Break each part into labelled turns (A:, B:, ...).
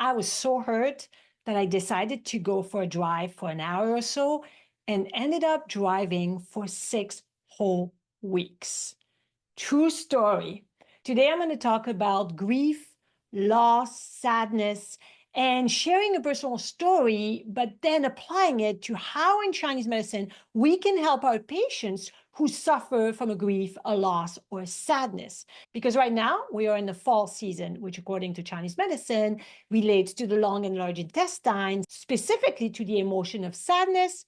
A: I was so hurt that I decided to go for a drive for an hour or so and ended up driving for 6 whole weeks. True story. Today I'm going to talk about grief, loss, sadness, and sharing a personal story, but then applying it to how in Chinese medicine we can help our patients who suffer from a grief, a loss, or a sadness. Because right now we are in the fall season, which according to Chinese medicine relates to the long and large intestine, specifically to the emotion of sadness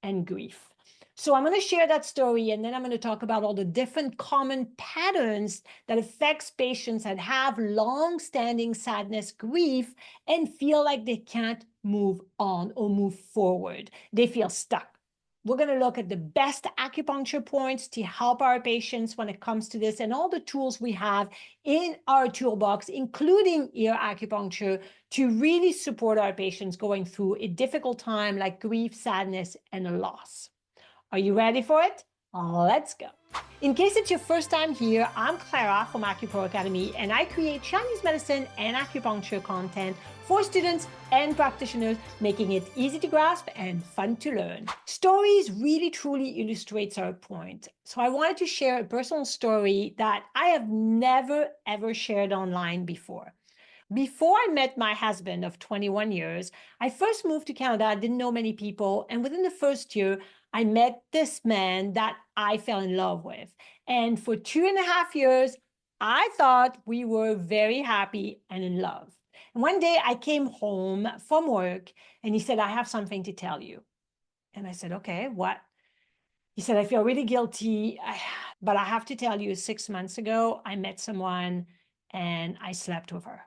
A: and grief. So I'm going to share that story, and then I'm going to talk about all the different common patterns that affects patients that have long-standing sadness, grief, and feel like they can't move on or move forward. They feel stuck. We're going to look at the best acupuncture points to help our patients when it comes to this and all the tools we have in our toolbox, including ear acupuncture, to really support our patients going through a difficult time like grief, sadness, and a loss. Are you ready for it? Let's go. In case it's your first time here, I'm Clara from AcuPro Academy, and I create Chinese medicine and acupuncture content for students and practitioners, making it easy to grasp and fun to learn. Stories really truly illustrates our point. So I wanted to share a personal story that I have never ever shared online before. Before I met my husband of 21 years, I first moved to Canada. I didn't know many people. And within the first year, I met this man that I fell in love with. And for 2.5 years, I thought we were very happy and in love. And one day I came home from work and he said, I have something to tell you. And I said, okay, what? He said, I feel really guilty, but I have to tell you, 6 months ago, I met someone and I slept with her.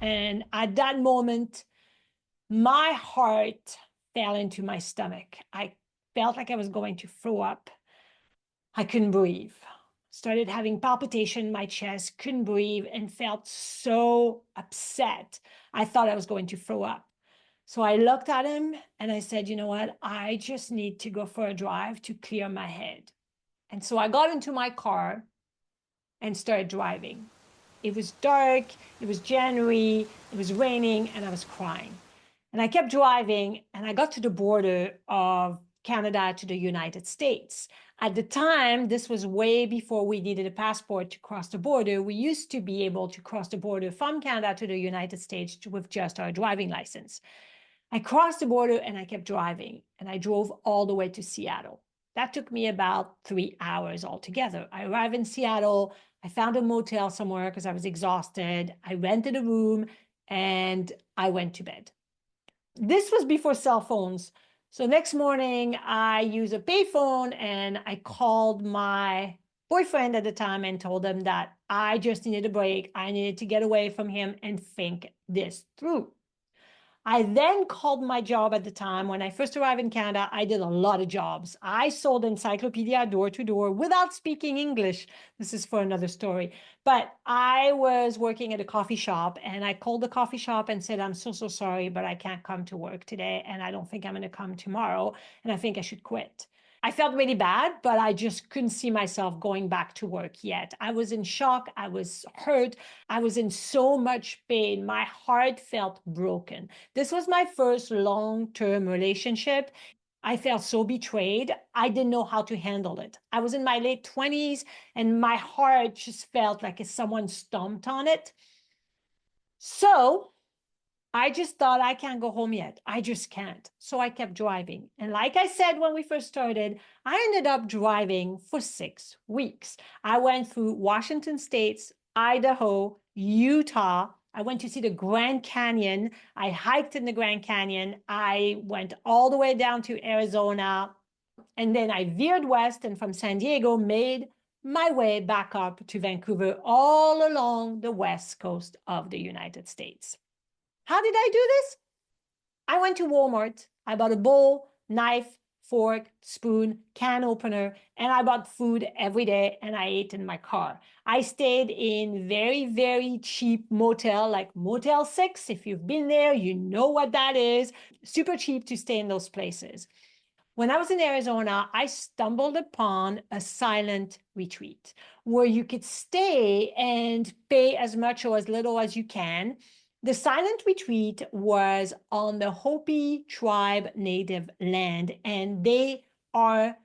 A: And at that moment, my heart fell into my stomach. I felt like I was going to throw up. I couldn't breathe. Started having palpitation in my chest, couldn't breathe, and felt so upset. I thought I was going to throw up. So I looked at him and I said, you know what? I just need to go for a drive to clear my head. And so I got into my car and started driving. It was dark, it was January, it was raining, and I was crying. And I kept driving, and I got to the border of Canada to the United States. At the time, this was way before we needed a passport to cross the border. We used to be able to cross the border from Canada to the United States with just our driving license. I crossed the border and I kept driving, and I drove all the way to Seattle. That took me about 3 hours altogether. I arrived in Seattle. I found a motel somewhere because I was exhausted. I rented a room and I went to bed. This was before cell phones. So next morning, I used a payphone and I called my boyfriend at the time and told him that I just needed a break. I needed to get away from him and think this through. I then called my job at the time. When I first arrived in Canada, I did a lot of jobs. I sold encyclopedia door to door without speaking English. This is for another story. But I was working at a coffee shop and I called the coffee shop and said, I'm so sorry, but I can't come to work today. And I don't think I'm going to come tomorrow. And I think I should quit. I felt really bad, but I just couldn't see myself going back to work yet. I was in shock. I was hurt. I was in so much pain. My heart felt broken. This was my first long-term relationship. I felt so betrayed. I didn't know how to handle it. I was in my late 20s and my heart just felt like someone stomped on it. So I just thought, I can't go home yet. I just can't. So I kept driving. And like I said, when we first started, I ended up driving for 6 weeks. I went through Washington State, Idaho, Utah. I went to see the Grand Canyon. I hiked in the Grand Canyon. I went all the way down to Arizona. And then I veered west and from San Diego made my way back up to Vancouver, all along the west coast of the United States. How did I do this? I went to Walmart. I bought a bowl, knife, fork, spoon, can opener, and I bought food every day and I ate in my car. I stayed in very, very cheap motel, like Motel 6. If you've been there, you know what that is. Super cheap to stay in those places. When I was in Arizona, I stumbled upon a silent retreat where you could stay and pay as much or as little as you can. The silent retreat was on the Hopi tribe native land, and they are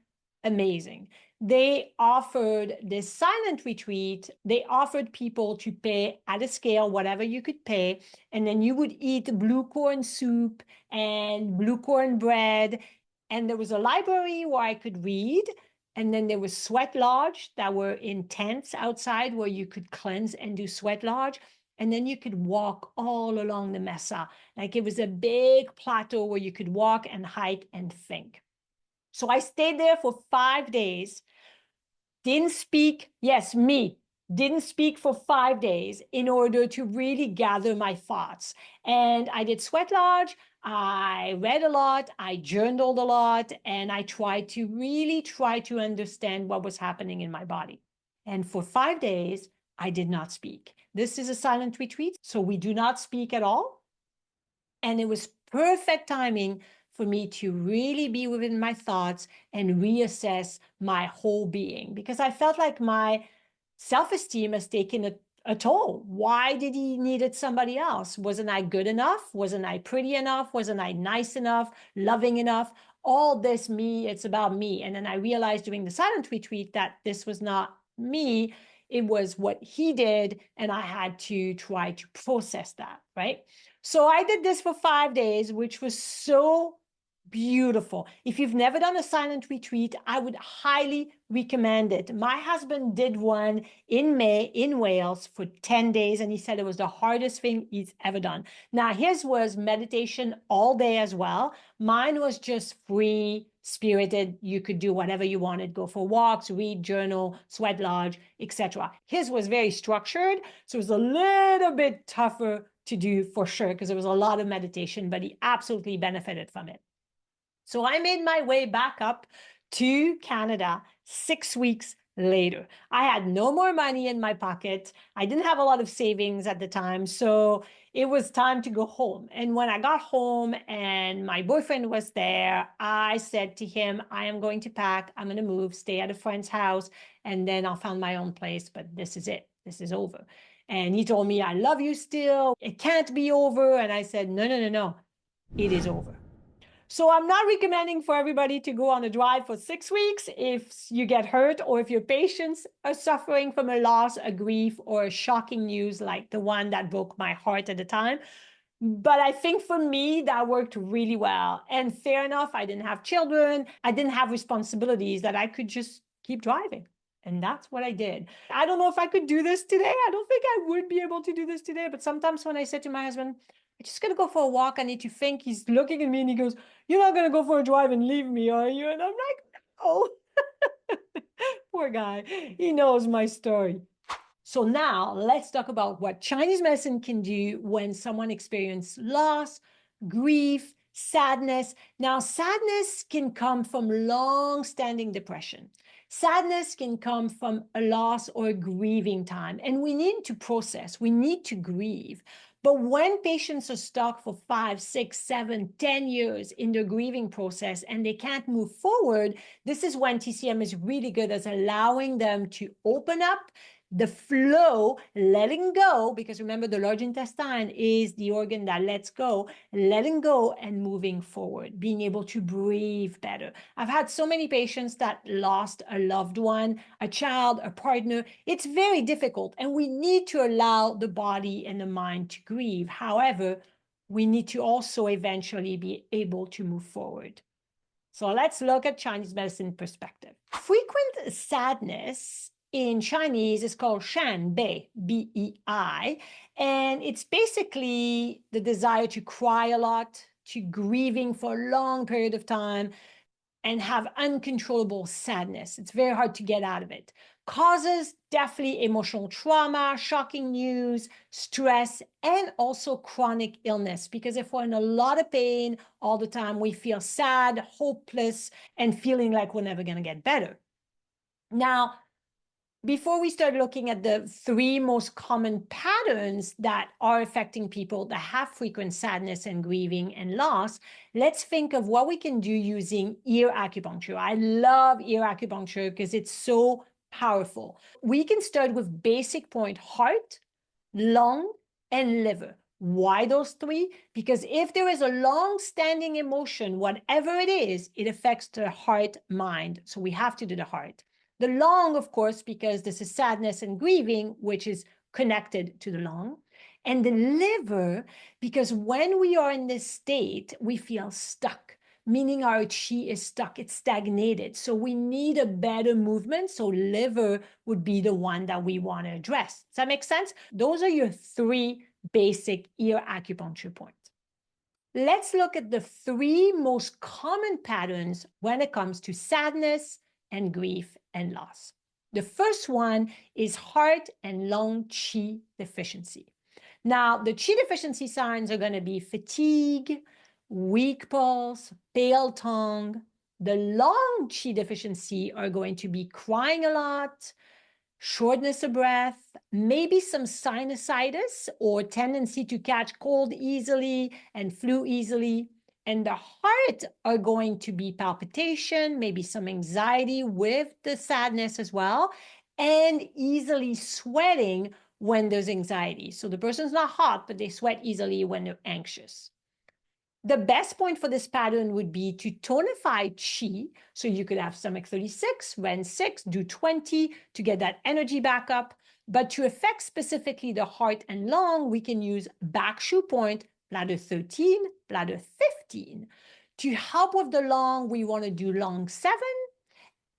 A: amazing. They offered this silent retreat. They offered people to pay at a scale, whatever you could pay, and then you would eat blue corn soup and blue corn bread. And there was a library where I could read. And then there was sweat lodge that were in tents outside where you could cleanse and do sweat lodge. And then you could walk all along the mesa. Like it was a big plateau where you could walk and hike and think. So I stayed there for 5 days, didn't speak, yes, me, didn't speak for 5 days in order to really gather my thoughts. And I did sweat lodge, I read a lot, I journaled a lot, and I tried to really try to understand what was happening in my body. And for 5 days, I did not speak. This is a silent retreat, so we do not speak at all. And it was perfect timing for me to really be within my thoughts and reassess my whole being, because I felt like my self-esteem has taken a toll. Why did he needed somebody else? Wasn't I good enough? Wasn't I pretty enough? Wasn't I nice enough, loving enough? All this me, it's about me. And then I realized during the silent retreat that this was not me. It was what he did, and I had to try to process that, right? So I did this for 5 days, which was so beautiful. If you've never done a silent retreat, I would highly recommend it. My husband did one in May in Wales for 10 days, and he said it was the hardest thing he's ever done. Now, his was meditation all day as well. Mine was just free spirited. You could do whatever you wanted, go for walks, read, journal, sweat lodge, etc. His was very structured, so it was a little bit tougher to do for sure, because there was a lot of meditation, but he absolutely benefited from it. So I made my way back up to Canada 6 weeks later. I had no more money in my pocket. I didn't have a lot of savings at the time. So it was time to go home. And when I got home and my boyfriend was there, I said to him, I am going to pack, I'm going to move, stay at a friend's house, and then I'll find my own place. But this is it. This is over. And he told me, I love you still. It can't be over. And I said, no, no, no, no. It is over. So I'm not recommending for everybody to go on a drive for 6 weeks if you get hurt or if your patients are suffering from a loss, a grief, or a shocking news like the one that broke my heart at the time. But I think for me, that worked really well. And fair enough, I didn't have children. I didn't have responsibilities that I could just keep driving. And that's what I did. I don't know if I could do this today. I don't think I would be able to do this today. But sometimes when I said to my husband, I'm just going to go for a walk, I need to think, he's looking at me and he goes, you're not going to go for a drive and leave me, are you? And I'm like, oh, poor guy. He knows my story. So now let's talk about what Chinese medicine can do when someone experiences loss, grief, sadness. Now, sadness can come from long-standing depression. Sadness can come from a loss or a grieving time, and we need to process, we need to grieve. But when patients are stuck for 5, 6, 7, 10 years in their grieving process and they can't move forward, this is when TCM is really good at allowing them to open up the flow, letting go, because remember, the large intestine is the organ that lets go, letting go and moving forward, being able to breathe better. I've had so many patients that lost a loved one, a child, a partner. It's very difficult, and we need to allow the body and the mind to grieve. However, we need to also eventually be able to move forward. So let's look at Chinese medicine perspective. Frequent sadness in Chinese is called shan bei, B-E-I, and it's basically the desire to cry a lot, to grieving for a long period of time, and have uncontrollable sadness. It's very hard to get out of it. Causes definitely emotional trauma, shocking news, stress, and also chronic illness. Because if we're in a lot of pain all the time, we feel sad, hopeless, and feeling like we're never going to get better. Now, before we start looking at the 3 most common patterns that are affecting people that have frequent sadness and grieving and loss, let's think of what we can do using ear acupuncture. I love ear acupuncture because it's so powerful. We can start with basic point: heart, lung, and liver. Why those three? Because if there is a long-standing emotion, whatever it is, it affects the heart, mind. So we have to do the heart. The lung, of course, because this is sadness and grieving, which is connected to the lung. And the liver, because when we are in this state, we feel stuck, meaning our chi is stuck, it's stagnated. So we need a better movement. So liver would be the one that we want to address. Does that make sense? Those are your three basic ear acupuncture points. Let's look at the three most common patterns when it comes to sadness and grief and loss. The first one is heart and lung qi deficiency. Now, the qi deficiency signs are going to be fatigue, weak pulse, pale tongue. The lung qi deficiency are going to be crying a lot, shortness of breath, maybe some sinusitis or tendency to catch cold easily and flu easily. And the heart are going to be palpitation, maybe some anxiety with the sadness as well, and easily sweating when there's anxiety. So the person's not hot, but they sweat easily when they're anxious. The best point for this pattern would be to tonify qi. So you could have stomach 36, Ren 6, do 20 to get that energy back up. But to affect specifically the heart and lung, we can use back shu point, bladder 13, bladder 15. To help with the lung, we want to do lung 7.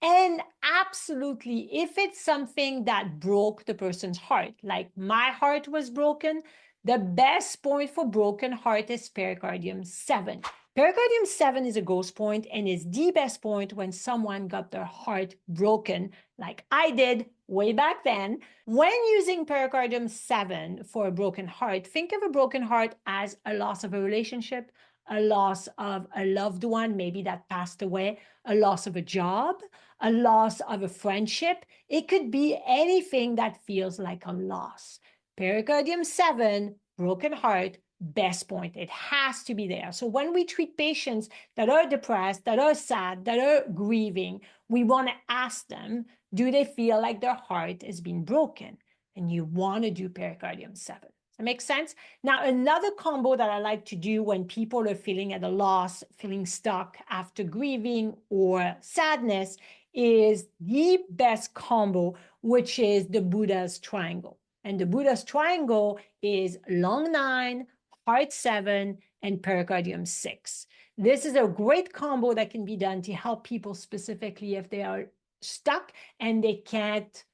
A: And absolutely, if it's something that broke the person's heart, like my heart was broken, the best point for broken heart is pericardium 7. Pericardium 7 is a ghost point and is the best point when someone got their heart broken, like I did way back then. When using pericardium 7 for a broken heart, think of a broken heart as a loss of a relationship, a loss of a loved one, maybe that passed away, a loss of a job, a loss of a friendship. It could be anything that feels like a loss. Pericardium 7, broken heart, best point. It has to be there. So when we treat patients that are depressed, that are sad, that are grieving, we want to ask them, do they feel like their heart is being broken? And you want to do pericardium 7. That makes sense? Now, another combo that I like to do when people are feeling at a loss, feeling stuck after grieving or sadness is the best combo, which is the Buddha's triangle. And the Buddha's triangle is lung 9, heart 7, and pericardium 6. This is a great combo that can be done to help people specifically if they are stuck and they can't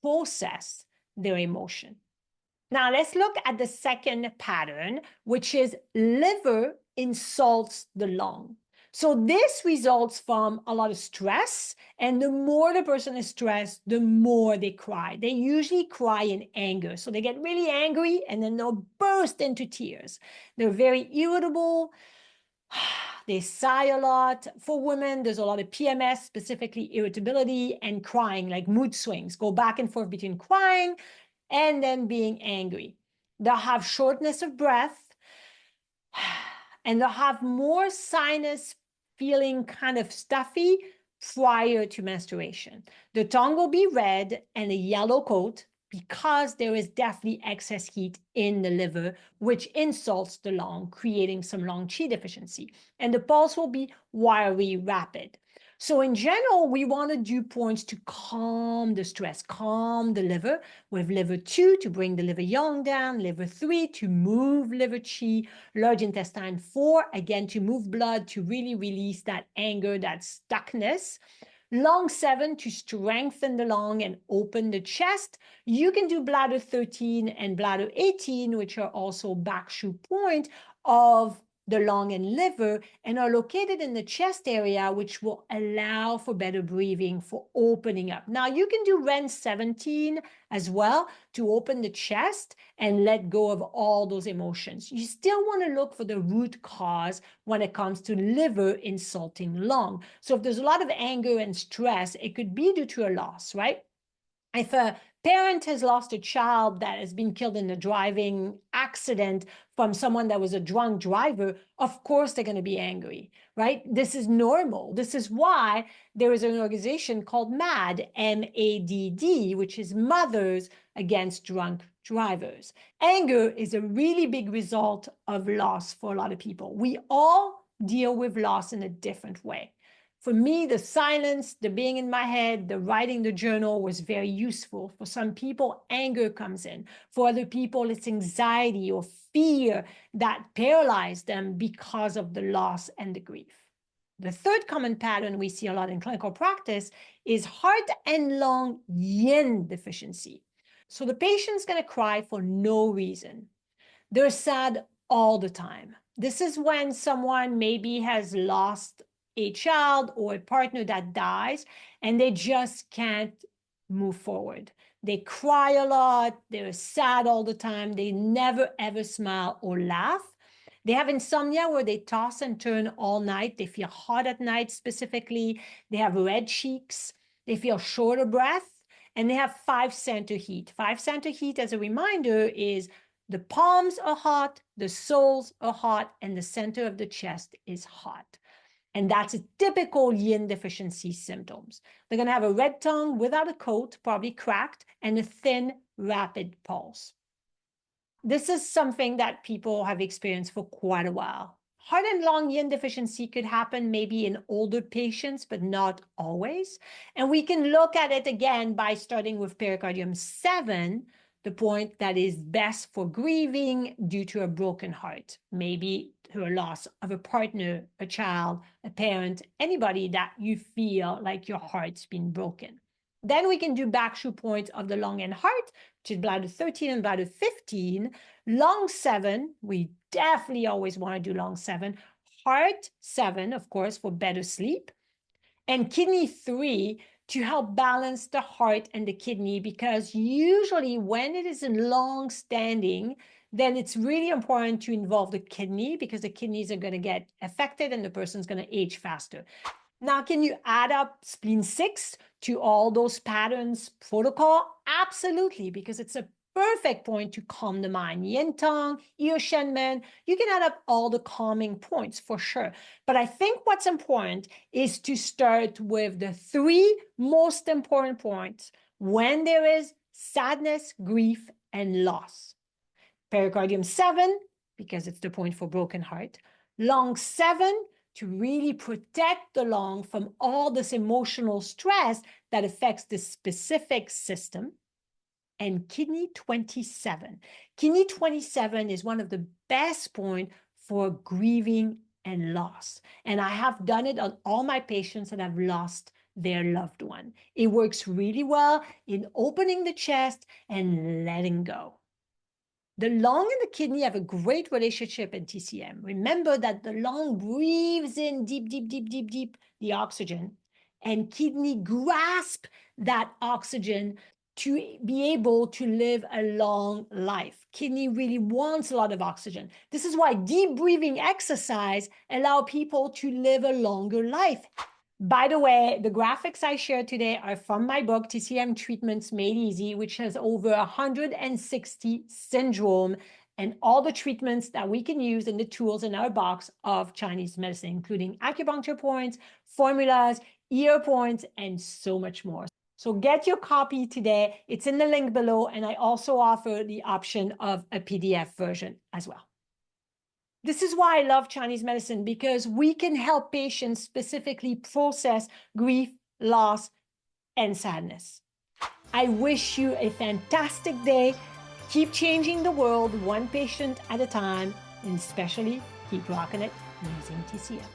A: process their emotion. Now let's look at the second pattern, which is liver insults the lung. So this results from a lot of stress, and the more the person is stressed, the more they cry. They usually cry in anger. So they get really angry and then they'll burst into tears. They're very irritable. They sigh a lot. For women, there's a lot of PMS, specifically irritability and crying, like mood swings, go back and forth between crying and then being angry. They'll have shortness of breath, and they'll have more sinus feeling kind of stuffy prior to menstruation. The tongue will be red and a yellow coat because there is definitely excess heat in the liver, which insults the lung, creating some lung qi deficiency. And the pulse will be wiry, rapid. So in general, we want to do points to calm the stress, calm the liver, with liver 2 to bring the liver yang down, liver 3 to move liver qi, large intestine 4, again, to move blood, to really release that anger, that stuckness. Lung 7 to strengthen the lung and open the chest. You can do bladder 13 and bladder 18, which are also back shu point of the lung and liver, and are located in the chest area, which will allow for better breathing, for opening up. Now, you can do Ren 17 as well to open the chest and let go of all those emotions. You still want to look for the root cause when it comes to liver insulting lung. So if there's a lot of anger and stress, it could be due to a loss, right? If a parent has lost a child that has been killed in a driving accident from someone that was a drunk driver, of course they're going to be angry, right? This is normal. This is why there is an organization called MADD, M-A-D-D, which is Mothers Against Drunk Drivers. Anger is a really big result of loss for a lot of people. We all deal with loss in a different way. For me, the silence, the being in my head, the writing the journal was very useful. For some people, anger comes in. For other people, it's anxiety or fear that paralyzed them because of the loss and the grief. The third common pattern we see a lot in clinical practice is heart and lung yin deficiency. So the patient's going to cry for no reason. They're sad all the time. This is when someone maybe has lost a child or a partner that dies, and they just can't move forward. They cry a lot, they're sad all the time, they never ever smile or laugh. They have insomnia where they toss and turn all night. They feel hot at night specifically. They have red cheeks. They feel short of breath. And they have 5-center heat. 5-center heat, as a reminder, is the palms are hot, the soles are hot, and the center of the chest is hot. And that's a typical yin deficiency symptoms. They're going to have a red tongue without a coat, probably cracked, and a thin, rapid pulse. This is something that people have experienced for quite a while. Heart and lung yin deficiency could happen maybe in older patients, but not always. And we can look at it again by starting with pericardium 7, the point that is best for grieving due to a broken heart, maybe through a loss of a partner, a child, a parent, anybody that you feel like your heart's been broken. Then we can do Acupuncture points of the lung and heart, which is bladder 13 and bladder 15. Lung 7, we definitely always want to do lung 7. Heart 7, of course, for better sleep. And kidney 3 to help balance the heart and the kidney, because usually when it is in long standing, then it's really important to involve the kidney, because the kidneys are going to get affected and the person's going to age faster. Now, can you add up spleen 6 to all those patterns protocol? Absolutely, because it's a perfect point to calm the mind. Yin Tong, Ear Shenmen, you can add up all the calming points for sure. But I think what's important is to start with the 3 most important points when there is sadness, grief, and loss. Pericardium 7, because it's the point for broken heart. Lung 7, to really protect the lung from all this emotional stress that affects this specific system. And kidney 27. Kidney 27 is one of the best points for grieving and loss. And I have done it on all my patients that have lost their loved one. It works really well in opening the chest and letting go. The lung and the kidney have a great relationship in TCM. Remember that the lung breathes in deep, deep, deep, deep, deep the oxygen, and kidney grasp that oxygen to be able to live a long life. Kidney really wants a lot of oxygen. This is why deep breathing exercise allow people to live a longer life. By the way, the graphics I shared today are from my book, TCM Treatments Made Easy, which has over 160 syndrome and all the treatments that we can use and the tools in our box of Chinese medicine, including acupuncture points, formulas, ear points, and so much more. So get your copy today. It's in the link below, and I also offer the option of a PDF version as well. This is why I love Chinese medicine, because we can help patients specifically process grief, loss, and sadness. I wish you a fantastic day. Keep changing the world one patient at a time, and especially keep rocking it using TCM.